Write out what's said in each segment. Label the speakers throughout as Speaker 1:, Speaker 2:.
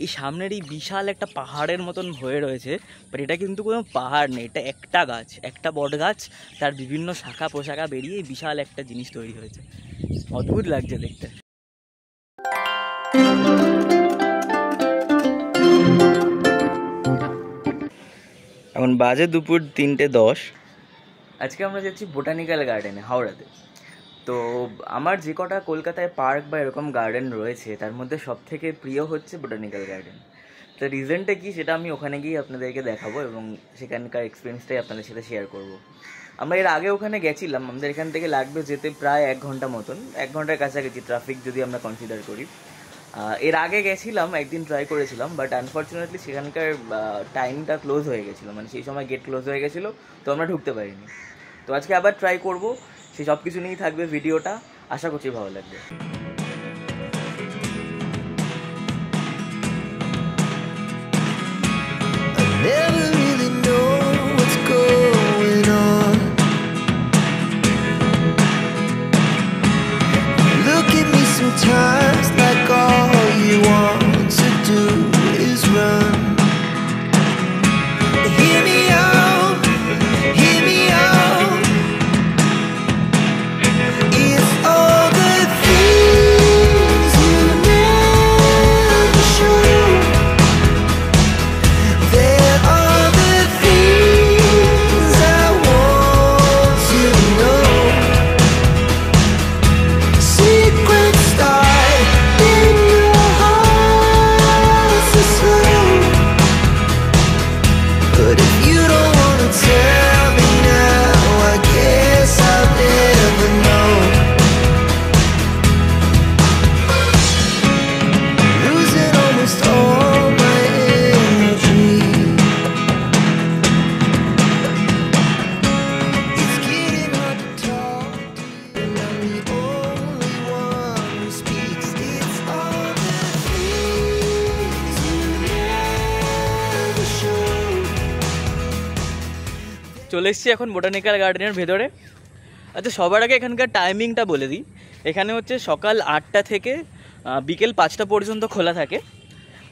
Speaker 1: এই সামনের এই বিশাল একটা পাহাড়ের মতন হয়ে রয়েছে, বাট এটা কিন্তু কোনো পাহাড় নেই, এটা একটা গাছ, একটা বট গাছ, তার বিভিন্ন শাখা পোশাখা বেরিয়ে বিশাল একটা জিনিস তৈরি হয়েছে। অদ্ভুত লাগছে দেখতে। এখন বাজে দুপুর 3:10। আজকে আমরা যাচ্ছি বোটানিক্যাল গার্ডেনে হাওড়াতে। তো আমার যে কটা কলকাতায় পার্ক বা এরকম গার্ডেন রয়েছে তার মধ্যে সব থেকে প্রিয় হচ্ছে বোটানিক্যাল গার্ডেন। তো রিজনটা কি সেটা আমি ওখানে গিয়ে আপনাদেরকে দেখাবো এবং সেখানকার এক্সপিরিয়েন্সটাই আপনাদের সাথে শেয়ার করব। আমরা এর আগে ওখানে গেছিলাম, আমাদের এখান থেকে লাগবে যেতে প্রায় 1 ঘন্টা মতন, 1 ঘন্টার কাছাকাছি ট্রাফিক যদি আমরা কনসিডার করি। এর আগে গেছিলাম, একদিন ট্রাই করেছিলাম, বাট আনফর্চুনেটলি সেখানকার টাইমটা ক্লোজ হয়ে গেছিলো, মানে সেই সময় গেট ক্লোজ হয়ে গেছিলো, তো আমরা ঢুকতে পারিনি। তো আজকে আবার ট্রাই করবো, সেই সব কিছু নিয়েই থাকবে ভিডিওটা, আশা করছি ভালো লাগবে।
Speaker 2: Sometimes like all you want to do is run. Hear me out, hear me out. It's all the things you never show. There are the things I want to know. Secrets
Speaker 1: চলে এসেছি এখন botanical গার্ডেনের ভেতরে। আচ্ছা, সবার আগে এখানকার টাইমিংটা বলে দিই। এখানে হচ্ছে সকাল 8টা থেকে বিকেল 5টা পর্যন্ত খোলা থাকে,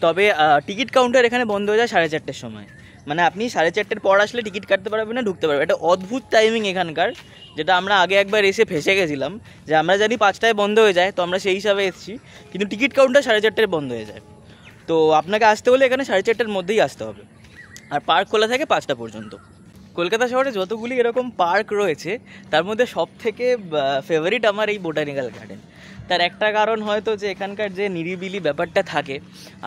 Speaker 1: তবে টিকিট কাউন্টার এখানে বন্ধ হয়ে যায় 4:30টার সময়। মানে আপনি 4:30টার পর আসলে টিকিট কাটতে পারবেন না, ঢুকতে পারবেন। এটা অদ্ভুত টাইমিং এখানকার, যেটা আমরা আগে একবার এসে ফেসে গেছিলাম, যে আমরা জানি 5টায় বন্ধ হয়ে যায়, তো আমরা সেই হিসাবে এসেছি, কিন্তু টিকিট কাউন্টার 4:30টায় বন্ধ হয়ে যায়। তো আপনাকে আসতে হলে এখানে 4:30টার মধ্যেই আসতে হবে, আর পার্ক খোলা থাকে 5টা পর্যন্ত। কলকাতা শহরে যতগুলি এরকম পার্ক রয়েছে তার মধ্যে সব থেকে ফেভারিট আমার এই বোটানিক্যাল গার্ডেন। তার একটা কারণ হয়তো যে এখানকার যে নিরিবিলি ব্যাপারটা থাকে,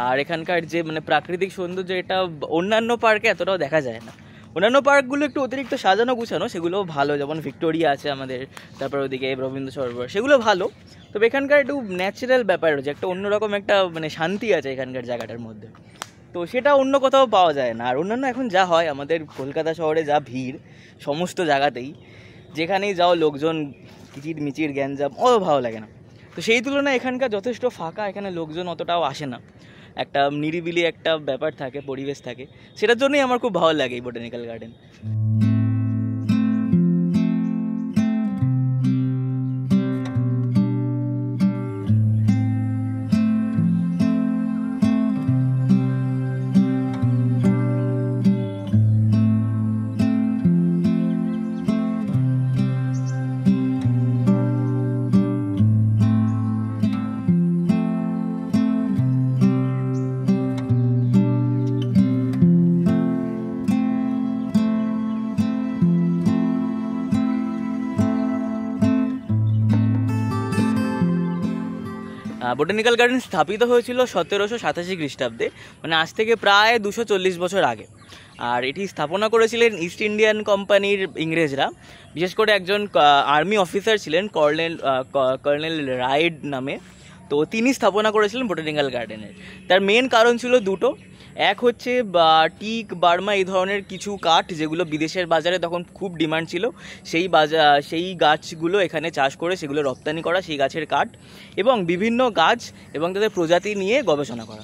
Speaker 1: আর এখানকার যে মানে প্রাকৃতিক সৌন্দর্য, এটা অন্যান্য পার্কে এতটাও দেখা যায় না। অন্যান্য পার্কগুলো একটু অতিরিক্ত সাজানো গুছানো, সেগুলোও ভালো, যেমন ভিক্টোরিয়া আছে আমাদের, তারপর ওদিকে রবীন্দ্র সরোবর, সেগুলো ভালো। তবে এখানকার একটু ন্যাচারাল ব্যাপার রয়েছে, একটা অন্যরকম একটা মানে শান্তি আছে এখানকার জায়গাটার মধ্যে, তো সেটা অন্য কোথাও পাওয়া যায় না। আর অন্যান্য এখন যা হয়, আমাদের কলকাতা শহরে যা ভিড় সমস্ত জায়গাতেই, যেখানেই যাও লোকজন কিচির মিচির গ্যাঞ্জাম, অত ভালো লাগে না। তো সেই তুলনায় এখানকার যথেষ্ট ফাঁকা, এখানে লোকজন অতটাও আসে না, একটা নিরিবিলি একটা ব্যাপার থাকে, পরিবেশ থাকে, সেটার জন্যই আমার খুব ভালো লাগে এই বোটানিক্যাল গার্ডেন। বোটানিক্যাল গার্ডেন স্থাপিত হয়েছিল 1787 খ্রিস্টাব্দে, মানে আজ থেকে প্রায় 240 বছর আগে। আর এটি স্থাপনা করেছিলেন ইস্ট ইন্ডিয়ান কোম্পানির ইংরেজরা, বিশেষ করে একজন আর্মি অফিসার ছিলেন কর্নেল রাইড নামে। তো তিনি স্থাপনা করেছিলেন বোটানিক্যাল গার্ডেনের। তার মেন কারণ ছিল দুটো। এক হচ্ছে টিক, বার্মা, এই ধরনের কিছু কাঠ যেগুলো বিদেশের বাজারে তখন খুব ডিমান্ড ছিল, সেই গাছগুলো এখানে চাষ করে সেগুলো রপ্তানি করা, সেই গাছের কাঠ, এবং বিভিন্ন গাছ এবং তাদের প্রজাতি নিয়ে গবেষণা করা।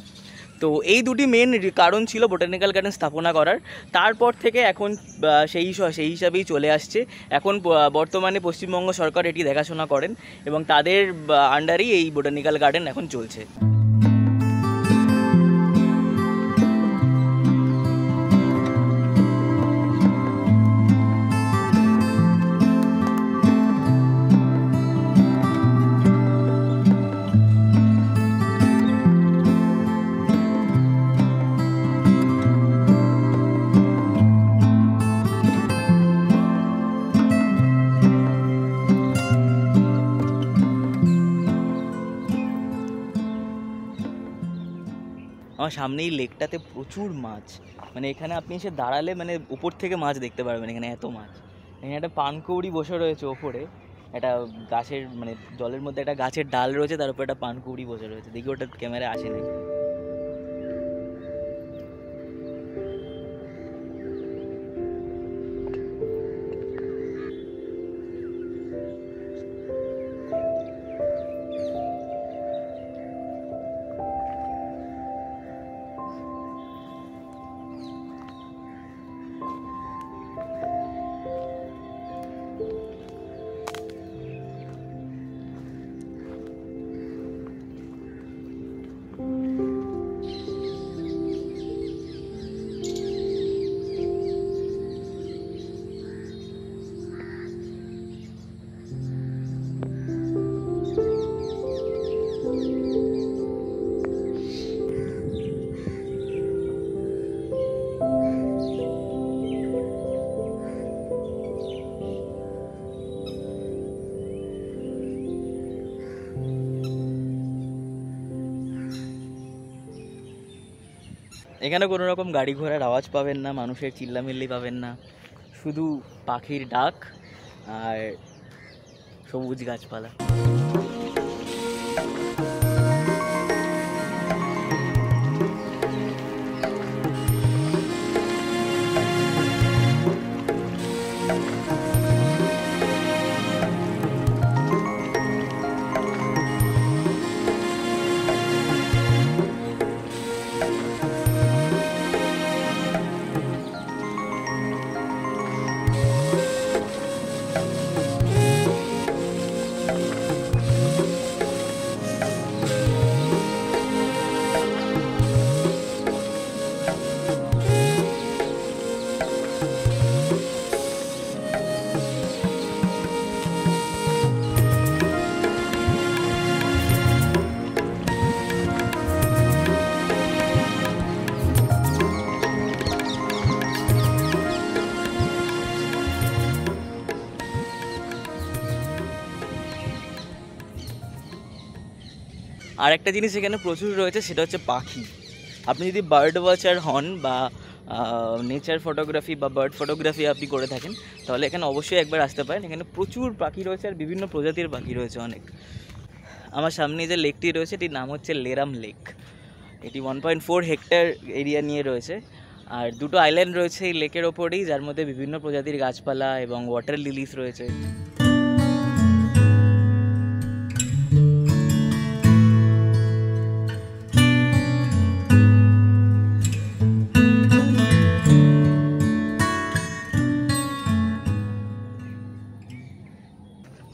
Speaker 1: তো এই দুটি মেন কারণ ছিল বোটানিক্যাল গার্ডেন স্থাপনা করার। তারপর থেকে এখন সেই হিসাবেই চলে আসছে। এখন বর্তমানে পশ্চিমবঙ্গ সরকার এটি দেখাশোনা করেন এবং তাদের আন্ডারেই এই বোটানিক্যাল গার্ডেন এখন চলছে। আমার সামনে এই লেকটাতে প্রচুর মাছ, মানে এখানে আপনি এসে দাঁড়ালে মানে উপর থেকে মাছ দেখতে পারবেন, এখানে এত মাছ। এখানে একটা পানকৌড়ি বসে রয়েছে ওপরে, একটা গাছের মানে জলের মধ্যে একটা গাছের ডাল রয়েছে, তার উপর একটা পানকৌড়ি বসে রয়েছে, দেখি ওটা ক্যামেরায় আসে নাকি। এখানে কোনো রকম গাড়ি ঘোড়ার আওয়াজ পাবেন না, মানুষের চিল্লামিল্লি পাবেন না, শুধু পাখির ডাক আর সবুজ গাছপালা। আর একটা জিনিস এখানে প্রচুর রয়েছে, সেটা হচ্ছে পাখি। আপনি যদি বার্ড ওয়াচার হন বা নেচার ফটোগ্রাফি বা বার্ড ফটোগ্রাফি আপনি করে থাকেন, তাহলে এখানে অবশ্যই একবার আসতে পারেন। এখানে প্রচুর পাখি রয়েছে আর বিভিন্ন প্রজাতির পাখি রয়েছে অনেক। আমার সামনে যে লেকটি রয়েছে এটির নাম হচ্ছে লেরাম লেক। এটি 1.4 হেক্টর এরিয়া নিয়ে রয়েছে, আর দুটো আইল্যান্ড রয়েছে এই লেকের ওপরেই, যার মধ্যে বিভিন্ন প্রজাতির গাছপালা এবং ওয়াটার লিলিস রয়েছে।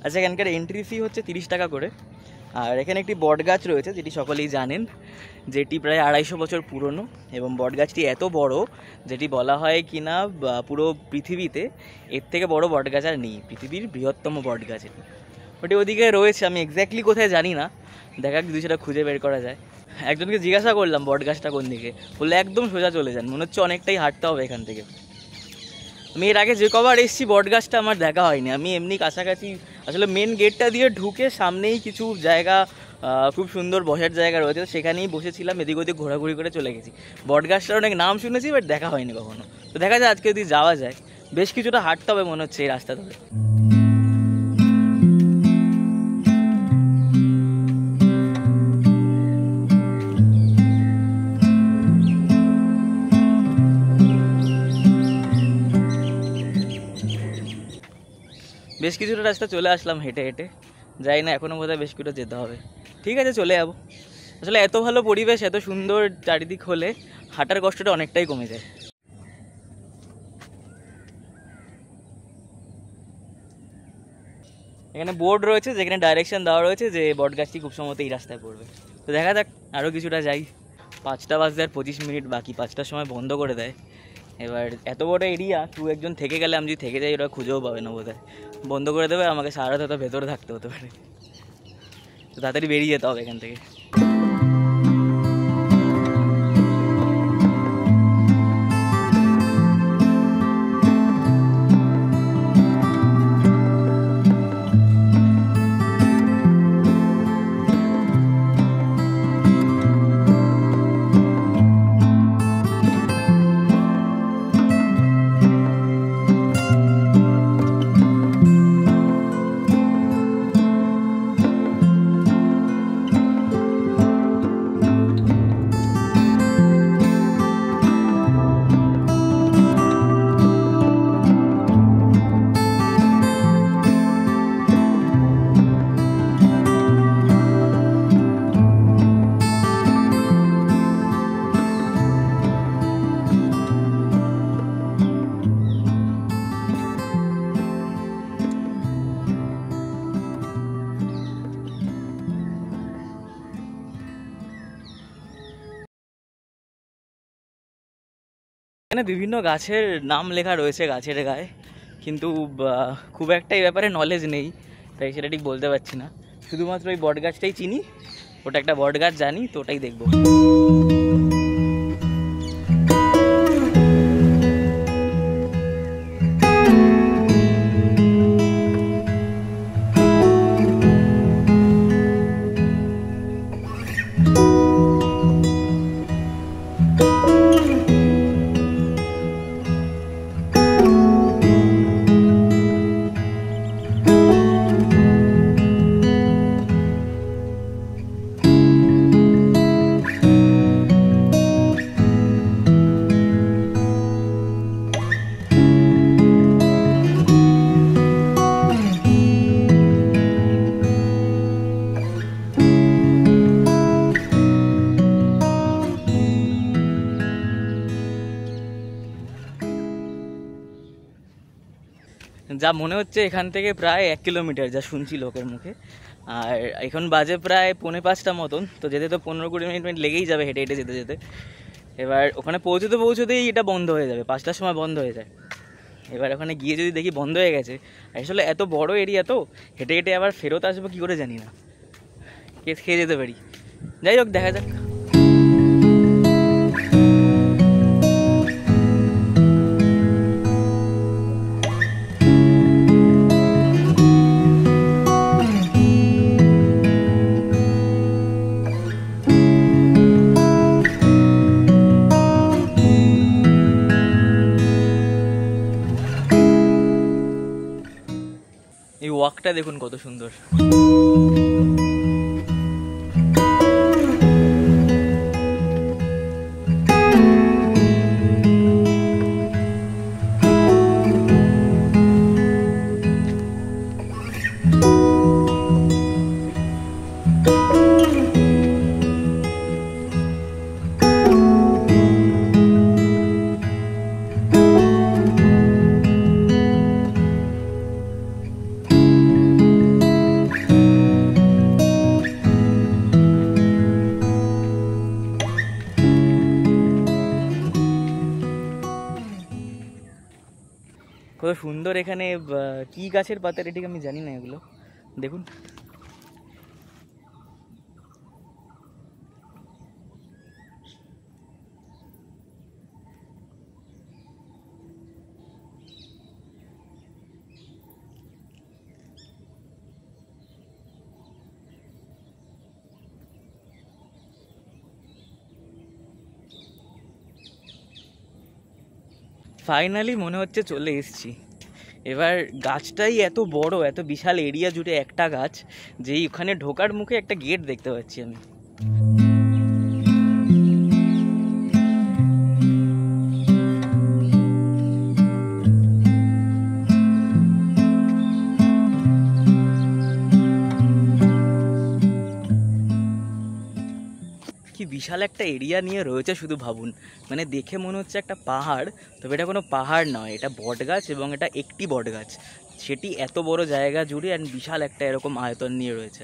Speaker 1: আচ্ছা, এখানকার এন্ট্রি ফি হচ্ছে 30 টাকা করে। আর এখানে একটি বট গাছ রয়েছে, যেটি সকলেই জানেন, যেটি প্রায় 250 বছর পুরনো, এবং বট গাছটি এত বড় যেটি বলা হয় কিনা পুরো পৃথিবীতে এর থেকে বড় বট গাছ আর নেই, পৃথিবীর বৃহত্তম বট গাছ এটি। ওটি ওদিকে রয়েছে, আমি এক্স্যাক্টলি কোথায় জানি না, দেখা যদি সেটা খুঁজে বের করা যায়। একজনকে জিজ্ঞাসা করলাম বট গাছটা কোন দিকে, বললে একদম সোজা চলে যান, মনে হচ্ছে অনেকটাই হাঁটতে হবে এখান থেকে। আমি এর আগে যে কবার এসেছি বট গাছটা আমার দেখা হয়নি, আমি এমনি কাছাকাছি আসলে মেন গেটটা দিয়ে ঢুকে সামনেই কিছু জায়গা খুব সুন্দর বসার জায়গা রয়েছে, সেখানেই বসেছিলাম, এদিক ওদিক ঘোরাঘুরি করে চলে গেছি। বট গাছটার অনেক নাম শুনেছি, বাট দেখা হয়নি কখনো। তো দেখা যায় আজকে যদি যাওয়া যায়, বেশ কিছুটা হাঁটতে হবে মনে হচ্ছে এই রাস্তা ধরে। বেশ কিছুটা রাস্তা চলে আসলাম হেঁটে হেঁটে, যাই না এখনও বোধহয় বেশ কিছুটা যেতে হবে। ঠিক আছে, চলে যাবো। আসলে এত ভালো পরিবেশ, এত সুন্দর চারিদিক হলে হাঁটার কষ্টটা অনেকটাই কমে যায়। এখানে বোর্ড রয়েছে যেখানে ডাইরেকশন দেওয়া রয়েছে যে বট গাছটি খুব সম্ভবত এই রাস্তায় পড়বে। তো দেখা যাক, আরও কিছুটা যাই। 5টা বাজতে আর 25 মিনিট বাকি, 5টার সময় বন্ধ করে দেয়। এবার এত বড় এরিয়া, একজন থেকে গেলে, আমি যদি থেকে যাই ওরা খুঁজেও পাবে না বোধহয়, বন্ধ করে দেবে, আমাকে সারা রাত হয়তো ভেতরে থাকতে হতে পারে। তো তাড়াতাড়ি বেরিয়ে যেতে হবে এখান থেকে। এখানে বিভিন্ন গাছের নাম লেখা রয়েছে গাছের গায়ে, কিন্তু খুব একটা এই ব্যাপারে নলেজ নেই, তাই সেটা ঠিক বলতে পারছি না। শুধুমাত্র ওই বট গাছটাই চিনি, ওটা একটা বট গাছ জানি, তো ওটাই দেখবো। যা মনে হচ্ছে এখান থেকে প্রায় 1 কিলোমিটার, যা শুনছি লোকের মুখে। আর এখন বাজে প্রায় 4:45 মতন, তো যেতে তো 15-20 মিনিট লেগেই যাবে হেঁটে হেঁটে যেতে যেতে। এবার ওখানে পৌঁছতেই এটা বন্ধ হয়ে যাবে, 5টার সময় বন্ধ হয়ে যায়। এবার ওখানে গিয়ে যদি দেখি বন্ধ হয়ে গেছে, আসলে এত বড় এরিয়া তো, হেঁটে হেঁটে আবার ফেরত আসবো কী করে জানি না, খেয়ে যেতে পারি। যাই হোক, দেখা যাক। এই ওয়াকটা দেখুন কত সুন্দর। কত সুন্দর এখানে, কি গাছের পাতা ঠিক আমি জানি না, এগুলো দেখুন। ফাইনালি মনে হচ্ছে চলে এসেছি। এবার গাছটাই এত বড়, এত বিশাল এরিয়া জুড়ে একটা গাছ, যেই ওখানে ঢোকার মুখে একটা গেট দেখতে পাচ্ছি আমি। কি বিশাল একটা এরিয়া নিয়ে রয়েছে, শুধু ভাবুন। মানে দেখে মনে হচ্ছে একটা পাহাড়, তবে এটা কোনো পাহাড় নয়, এটা বট গাছ, এবং এটা একটি বট গাছ, সেটি এত বড় জায়গা জুড়ে আর বিশাল একটা এরকম আয়তন নিয়ে রয়েছে।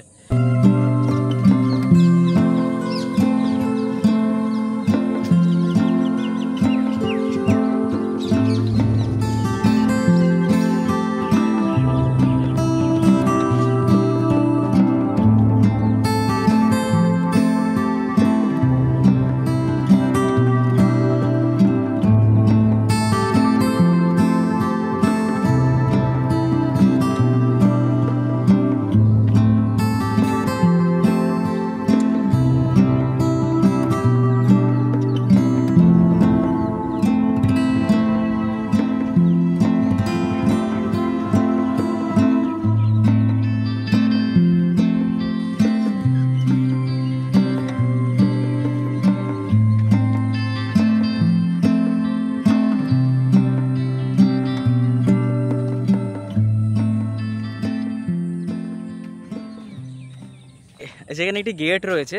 Speaker 1: সেখানে একটি গেট রয়েছে,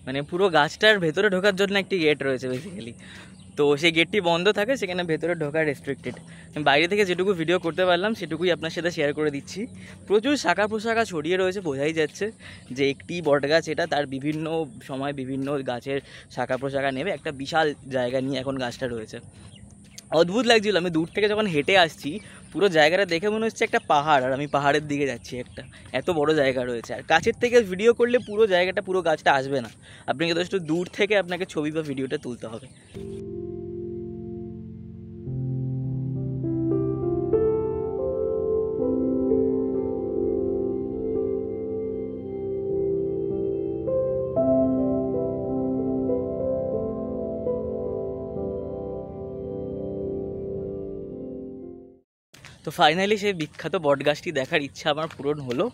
Speaker 1: মানে পুরো গাছটার ভেতরে ঢোকার জন্য একটি গেট রয়েছে বেসিক্যালি। তো সেই গেটটি বন্ধ থাকে, সেখানে ভেতরে ঢোকা রেস্ট্রিক্টেড। বাইরে থেকে যেটুকু ভিডিও করতে পারলাম সেটুকুই আপনার সাথে শেয়ার করে দিচ্ছি। প্রচুর শাখা প্রশাখা ছড়িয়ে রয়েছে, বোঝাই যাচ্ছে যে একটি বট গাছ, এটা তার বিভিন্ন সময় বিভিন্ন গাছের শাখা প্রশাখা নেবে একটা বিশাল জায়গা নিয়ে এখন গাছটা রয়েছে। অদ্ভুত লাগছিল। আমি দূর থেকে যখন হেঁটে আসছি পুরো জায়গাটা দেখে মনে হচ্ছে একটা পাহাড়, আর আমি পাহাড়ের দিকে যাচ্ছি। একটা এত বড় জায়গা রয়েছে, আর কাছের থেকে ভিডিও করলে পুরো জায়গাটা পুরো গাছটা আসবে না, আপনাকে যথেষ্ট দূর থেকে আপনাকে ছবি বা ভিডিওটা তুলতে হবে। তো ফাইনালি সেই বিখ্যাত বটগাছটি দেখার ইচ্ছা আমার পূরণ হলো।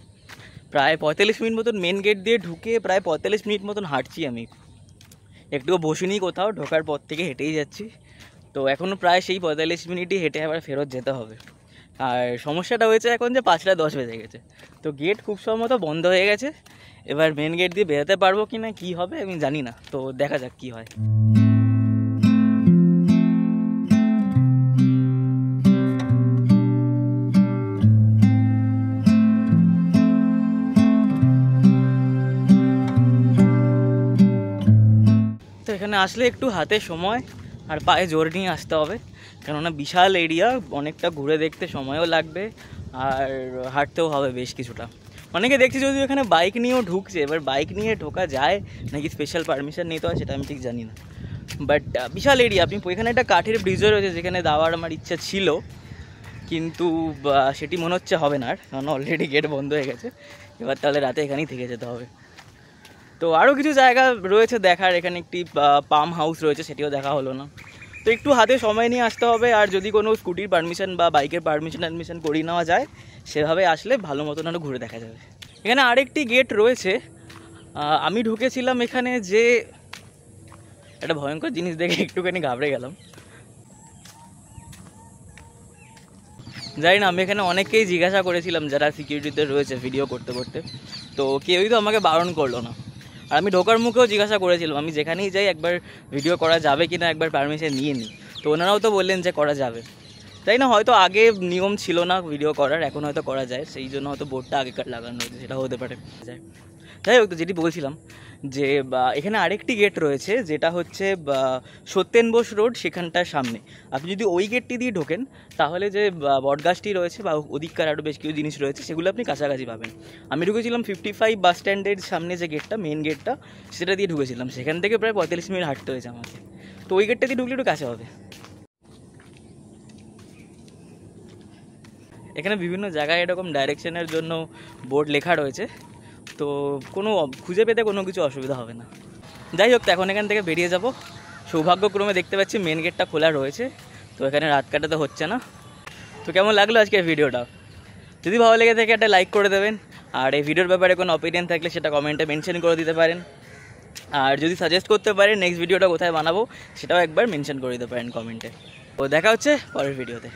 Speaker 1: প্রায় 45 মিনিট মতন মেন গেট দিয়ে ঢুকে প্রায় 45 মিনিট মতন হাঁটছি আমি, একটুও বসিনি কোথাও, ঢোকার পর থেকে হেঁটেই যাচ্ছি। তো এখনও প্রায় সেই 45 মিনিটই হেঁটে আবার ফেরত যেতে হবে। আর সমস্যাটা হয়েছে এখন যে 5টা 10 বেজে গেছে, তো গেট খুব সম্ভবত বন্ধ হয়ে গেছে। এবার মেন গেট দিয়ে বেরোতে পারবো কি না কী হবে আমি জানি না, তো দেখা যাক কী হয়। তো এখানে আসলে একটু হাতে সময় আর পায়ে জোর নিয়ে আসতে হবে, কেননা বিশাল এরিয়া, অনেকটা ঘুরে দেখতে সময়ও লাগবে আর হাঁটতেও হবে বেশ কিছুটা। অনেকে দেখছি যদিও এখানে বাইক নিয়েও ঢুকছে, এবার বাইক নিয়ে ঢোকা যায় নাকি স্পেশাল পারমিশন নিতে হয় সেটা আমি ঠিক জানি না। বাট বিশাল এরিয়া। আপনি এখানে একটা কাঠের ব্রিজও রয়েছে যেখানে যাওয়ার আমার ইচ্ছা ছিল, কিন্তু সেটি মনে হচ্ছে হবে না, কারণ অলরেডি গেট বন্ধ হয়ে গেছে। এবার তাহলে রাতে এখানেই থেকে যেতে হবে। তো আরও কিছু জায়গা রয়েছে দেখার, এখানে একটি পাম হাউস রয়েছে, সেটিও দেখা হলো না। তো একটু হাতে সময় নিয়ে আসতে হবে, আর যদি কোনো স্কুটির পারমিশন বা বাইকের পারমিশন করিয়ে নেওয়া যায় সেভাবে আসলে ভালো মতন আরও ঘুরে দেখা যাবে। এখানে আরেকটি গেট রয়েছে, আমি ঢুকেছিলাম এখানে, যে একটা ভয়ঙ্কর জিনিস দেখে একটুখানি ঘাবড়ে গেলাম। জানি না, আমি এখানে অনেককেই জিজ্ঞাসা করেছিলাম যারা সিকিউরিটিতে রয়েছে ভিডিও করতে করতে, তো কেউই তো আমাকে বারণ করলো না। আর আমি ঢোকার মুখেও জিজ্ঞাসা করেছিলাম আমি যেখানেই যাই একবার ভিডিও করা যাবে কি না একবার পারমিশন নিয়ে নিই, তো ওনারাও তো বললেন যে করা যাবে। তাই না, হয়তো আগে নিয়ম ছিল না ভিডিও করার, এখন হয়তো করা যায়, সেই জন্য হয়তো বোর্ডটা আগেকার লাগানো হয়েছে, সেটা হতে পারে। যাই হোক, তো যেটি বলছিলাম যে এখানে আরেকটি গেট রয়েছে যেটা হচ্ছে সত্যেন বোস রোড, সেখানটার সামনে। আপনি যদি ওই গেটটি দিয়ে ঢোকেন তাহলে যে বটগাছটি রয়েছে বা ওদিককার আরও বেশ কিছু জিনিস রয়েছে সেগুলো আপনি কাছাকাছি পাবেন। আমি ঢুকেছিলাম 55 বাস স্ট্যান্ডের সামনে যে গেটটা, মেন গেটটা, সেটা দিয়ে ঢুকেছিলাম। সেখান থেকে প্রায় 45 মিনিট হাঁটতে হয়েছে আমাকে, তো ওই গেটটা দিয়ে ঢুকলে একটু কাছে হবে। এখানে বিভিন্ন জায়গায় এরকম ডাইরেকশনের জন্য বোর্ড লেখা রয়েছে, তো কোনো খুঁজে পেতে কোনো কিছু অসুবিধা হবে না। যাই হোক, তো এখন এখান থেকে বেরিয়ে যাব। সৌভাগ্যক্রমে দেখতে পাচ্ছি মেন গেটটা খোলা রয়েছে, তো এখানে রাত কাটাতে হচ্ছে না। তো কেমন লাগলো আজকের ভিডিওটা? যদি ভালো লেগে থাকে একটা লাইক করে দেবেন, আর এই ভিডিওর ব্যাপারে কোনো অপিনিয়ন থাকলে সেটা কমেন্টে মেনশন করে দিতে পারেন। আর যদি সাজেস্ট করতে পারেন নেক্সট ভিডিওটা কোথায় বানাবো সেটাও একবার মেনশন করে দিতে পারেন কমেন্টে। তো দেখা হচ্ছে পরের ভিডিওতে।